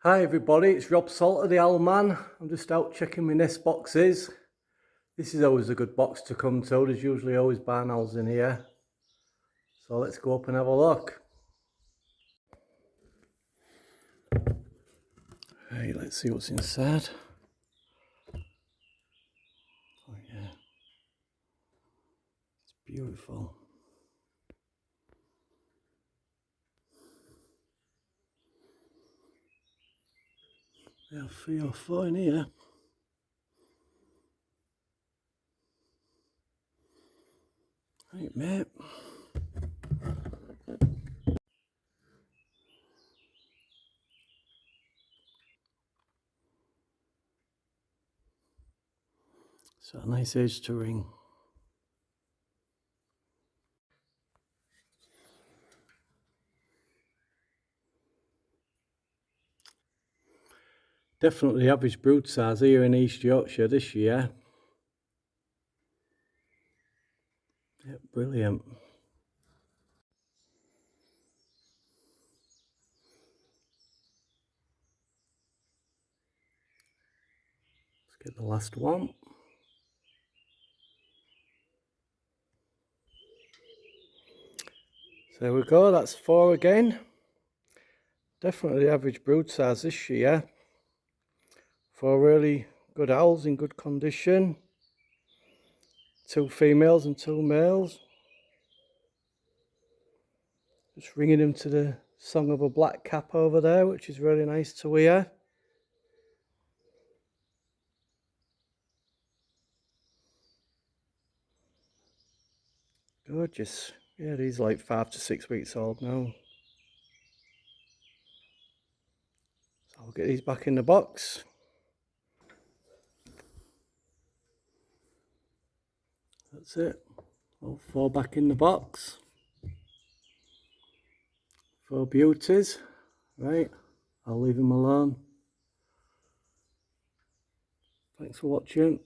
Hi everybody, it's Rob Salter, the Owl Man. I'm just out checking my nest boxes. This is always a good box to come to. There's usually always barn owls in here. So let's go up and have a look. Hey, let's see what's inside. Oh yeah, it's beautiful. There are 3 or 4 in here. Right, mate. It's got a nice edge to ring. Definitely average brood size here in East Yorkshire this year. Yeah, brilliant. Let's get the last one. So there we go, that's 4 again. Definitely average brood size this year. 4 really good owls in good condition. 2 females and 2 males. Just ringing them to the song of a black cap over there, which is really nice to hear. Gorgeous. Yeah, he's like 5 to 6 weeks old now. So I'll get these back in the box. That's it. All 4 back in the box. 4 beauties. Right, I'll leave them alone. Thanks for watching.